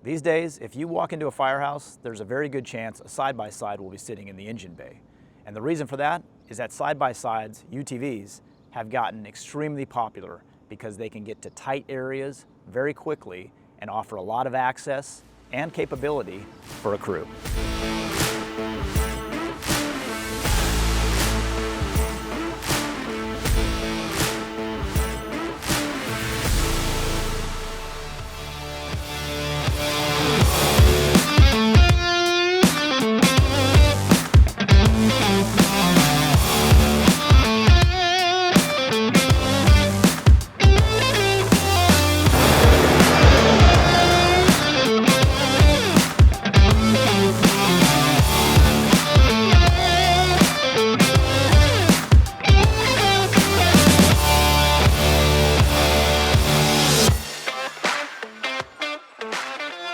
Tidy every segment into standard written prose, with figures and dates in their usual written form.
These days, if you walk into a firehouse, there's a very good chance a side-by-side will be sitting in the engine bay. And the reason for that is that side-by-sides, UTVs, have gotten extremely popular because they can get to tight areas very quickly and offer a lot of access and capability for a crew.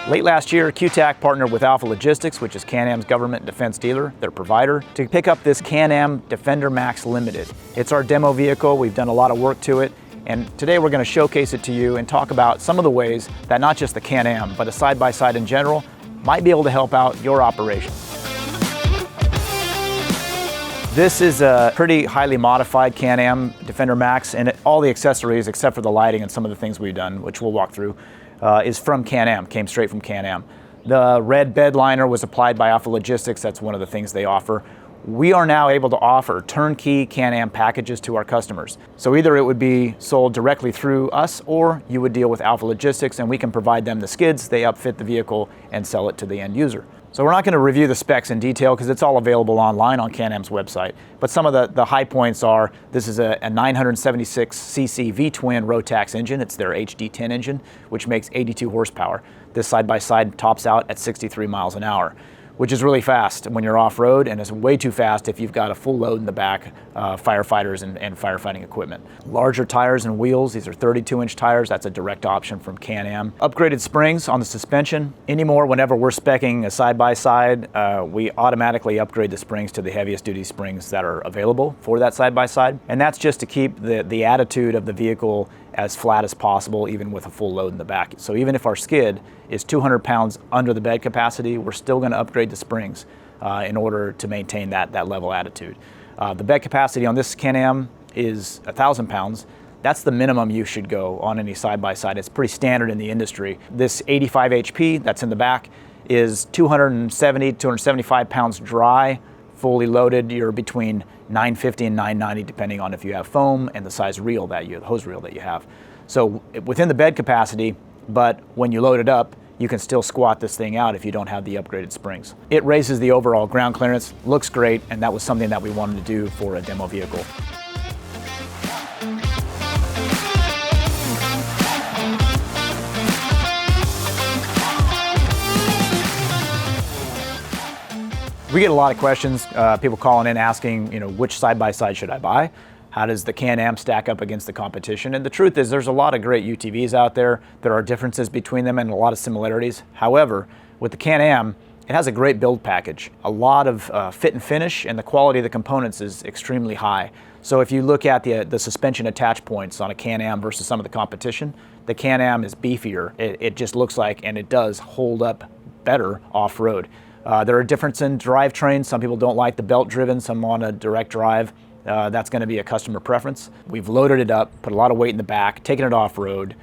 Late last year, QTAC partnered with Alpha Logistics, which is Can-Am's government and defense dealer, their provider, to pick up this Can-Am Defender Max Limited. It's our demo vehicle. We've done a lot of work to it, and today we're going to showcase it to you and talk about some of the ways that not just the Can-Am, but a side-by-side in general, might be able to help out your operation. This is a pretty highly modified Can-Am Defender Max, and all the accessories, except for the lighting and some of the things we've done, which we'll walk through, is from Can-Am, came straight from Can-Am. The red bed liner was applied by Alpha Logistics. That's one of the things they offer. We are now able to offer turnkey Can-Am packages to our customers. So either it would be sold directly through us, or you would deal with Alpha Logistics and we can provide them the skids, they upfit the vehicle and sell it to the end user. So we're not going to review the specs in detail because it's all available online on Can-Am's website. But some of the high points are, this is a 976cc V-twin Rotax engine. It's their HD10 engine, which makes 82 horsepower. This side-by-side tops out at 63 miles an hour, which is really fast when you're off-road, and is way too fast if you've got a full load in the back, firefighters and firefighting equipment. Larger tires and wheels, these are 32-inch tires. That's a direct option from Can-Am. Upgraded springs on the suspension. Anymore, whenever we're speccing a side-by-side, we automatically upgrade the springs to the heaviest duty springs that are available for that side-by-side. And that's just to keep the attitude of the vehicle as flat as possible, even with a full load in the back. So even if our skid is 200 pounds under the bed capacity, we're still going to upgrade the springs in order to maintain that level attitude. The bed capacity on this Can-Am is 1,000 pounds. That's the minimum you should go on any side-by-side. It's pretty standard in the industry. This 85 HP that's in the back is 270, 275 pounds dry. Fully loaded, you're between 950 and 990 depending on if you have foam and the size reel that the hose reel that you have. So within the bed capacity, but when you load it up, you can still squat this thing out if you don't have the upgraded springs. It raises the overall ground clearance, looks great, and that was something that we wanted to do for a demo vehicle. We get a lot of questions, people calling in asking, which side-by-side should I buy? How does the Can-Am stack up against the competition? And the truth is there's a lot of great UTVs out there. There are differences between them and a lot of similarities. However, with the Can-Am, it has a great build package. A lot of fit and finish, and the quality of the components is extremely high. So if you look at the suspension attach points on a Can-Am versus some of the competition, the Can-Am is beefier. It just looks like, and it does hold up better off-road. There are differences in drivetrains. Some people don't like the belt driven, some want a direct drive. That's going to be a customer preference. We've loaded it up, put a lot of weight in the back, taken it off-road,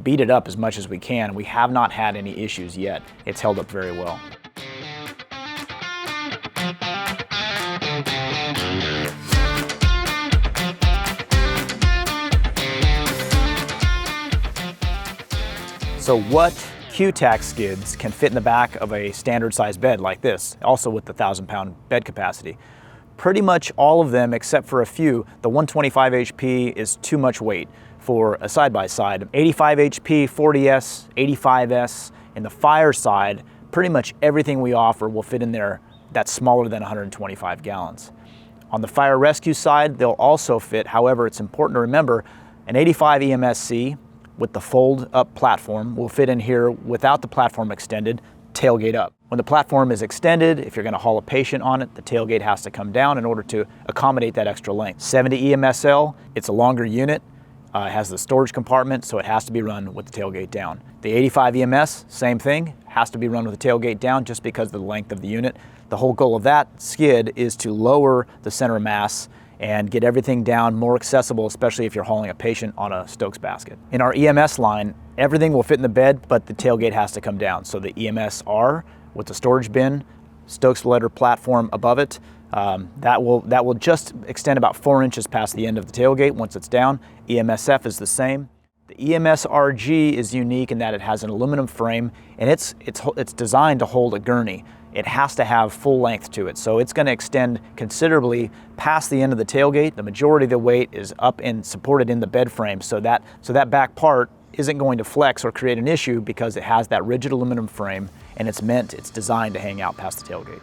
beat it up as much as we can. We have not had any issues yet. It's held up very well. So what QTAC skids can fit in the back of a standard size bed like this, also with the 1,000-pound bed capacity? Pretty much all of them, except for a few. The 125 HP is too much weight for a side-by-side. 85 HP, 40S, 85S, and the fire side, pretty much everything we offer will fit in there that's smaller than 125 gallons. On the fire rescue side, they'll also fit. However, it's important to remember an 85 EMSC with the fold-up platform will fit in here without the platform extended, tailgate up. When the platform is extended, if you're going to haul a patient on it, the tailgate has to come down in order to accommodate that extra length. 70 EMSL, it's a longer unit. It has the storage compartment, so it has to be run with the tailgate down. The 85 EMS, same thing, has to be run with the tailgate down just because of the length of the unit. The whole goal of that skid is to lower the center of mass and get everything down more accessible, especially if you're hauling a patient on a Stokes basket. In our EMS line, everything will fit in the bed, but the tailgate has to come down. So the EMS R with the storage bin, Stokes letter platform above it, that will just extend about 4 inches past the end of the tailgate once it's down. EMSF is the same. The EMS RG is unique in that it has an aluminum frame, and it's designed to hold a gurney. It has to have full length to it, so it's going to extend considerably past the end of the tailgate. The majority of the weight is up and supported in the bed frame, so that back part isn't going to flex or create an issue because it has that rigid aluminum frame, and it's designed to hang out past the tailgate.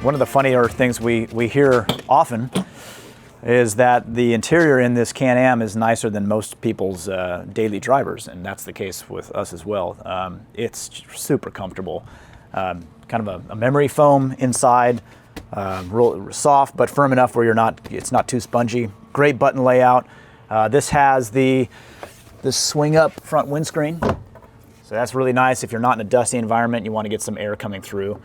One of the funnier things we hear often is that the interior in this Can-Am is nicer than most people's daily drivers, and that's the case with us as well. It's super comfortable. Kind of a memory foam inside, real soft but firm enough where it's not too spongy. Great button layout. This has the swing up front windscreen, so that's really nice if you're not in a dusty environment, you want to get some air coming through.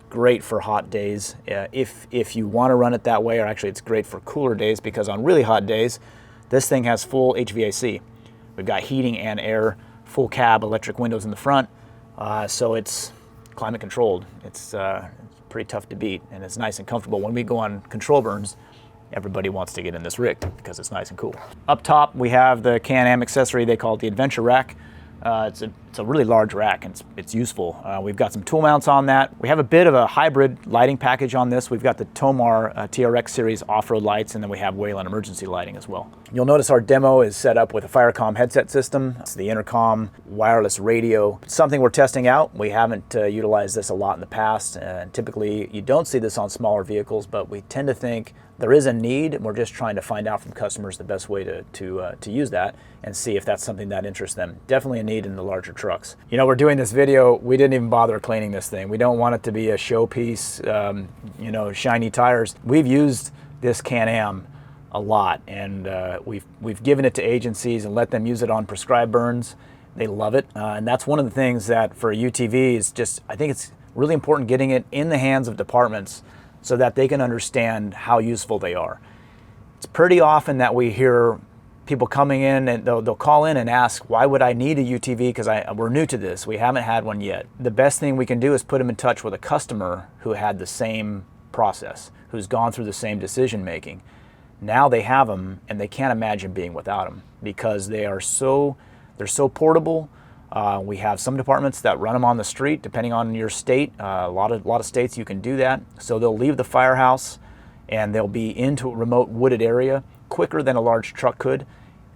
Great for hot days if you want to run it that way, or actually it's great for cooler days because on really hot days this thing has full HVAC. We've got heating and air, full cab, electric windows in the front, so it's climate controlled. It's pretty tough to beat, and it's nice and comfortable. When we go on control burns, everybody wants to get in this rig because it's nice and cool. Up top we have the Can-Am accessory, they call it the Adventure Rack. It's a really large rack, and it's useful. We've got some tool mounts on that. We have a bit of a hybrid lighting package on this. We've got the Tomar TRX series off-road lights, and then we have Wayland emergency lighting as well. You'll notice our demo is set up with a Firecom headset system. It's the intercom, wireless radio. It's something we're testing out. We haven't utilized this a lot in the past, and typically you don't see this on smaller vehicles, but we tend to think there is a need, and we're just trying to find out from customers the best way to use that and see if that's something that interests them. Definitely a need in the larger trucks. You know, we're doing this video, we didn't even bother cleaning this thing. We don't want it to be a showpiece, you know, shiny tires. We've used this Can-Am a lot, and we've given it to agencies and let them use it on prescribed burns. They love it, and that's one of the things that for a UTV is just, I think it's really important getting it in the hands of departments so that they can understand how useful they are. It's pretty often that we hear people coming in and they'll call in and ask, why would I need a UTV? Because we're new to this, we haven't had one yet. The best thing we can do is put them in touch with a customer who had the same process, who's gone through the same decision making. Now they have them and they can't imagine being without them because they're so portable. We have some departments that run them on the street, depending on your state. A lot of states you can do that. So they'll leave the firehouse and they'll be into a remote wooded area quicker than a large truck could.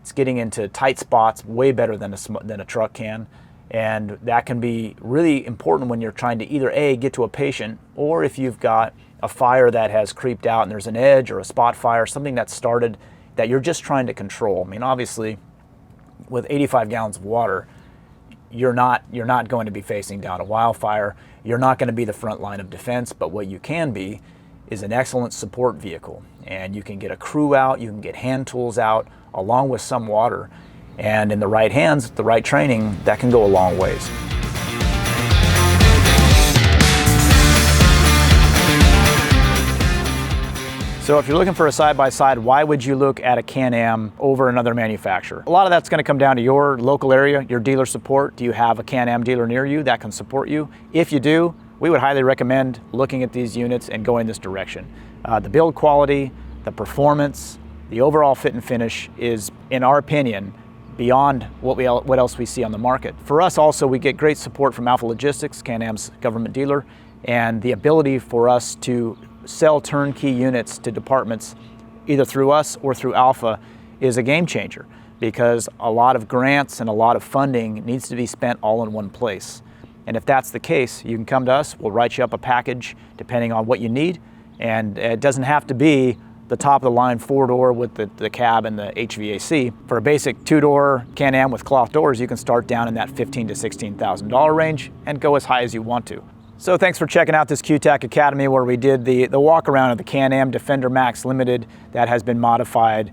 It's getting into tight spots way better than a truck can. And that can be really important when you're trying to either A, get to a patient, or if you've got a fire that has creeped out and there's an edge or a spot fire, something that started that you're just trying to control. I mean, obviously, with 85 gallons of water, you're not going to be facing down a wildfire. You're not going to be the front line of defense, but what you can be is an excellent support vehicle. And you can get a crew out, you can get hand tools out, along with some water. And in the right hands, the right training, that can go a long ways. So if you're looking for a side-by-side, why would you look at a Can-Am over another manufacturer? A lot of that's going to come down to your local area, your dealer support. Do you have a Can-Am dealer near you that can support you? If you do, we would highly recommend looking at these units and going this direction. The build quality, the performance, the overall fit and finish is, in our opinion, beyond what else we see on the market. For us also, we get great support from Alpha Logistics, Can-Am's government dealer, and the ability for us to sell turnkey units to departments either through us or through Alpha is a game changer because a lot of grants and a lot of funding needs to be spent all in one place. And if that's the case, you can come to us, we'll write you up a package depending on what you need, and it doesn't have to be the top of the line 4-door with the cab and the HVAC. For a basic 2-door Can-Am with cloth doors, you can start down in that $15,000 to $16,000 range and go as high as you want to. So thanks for checking out this QTAC Academy, where we did the walk around of the Can-Am Defender Max Limited that has been modified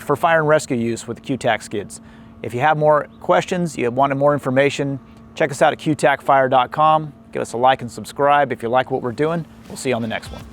for fire and rescue use with the QTAC skids. If you have more questions, you want more information, check us out at qtacfire.com. Give us a like and subscribe if you like what we're doing. We'll see you on the next one.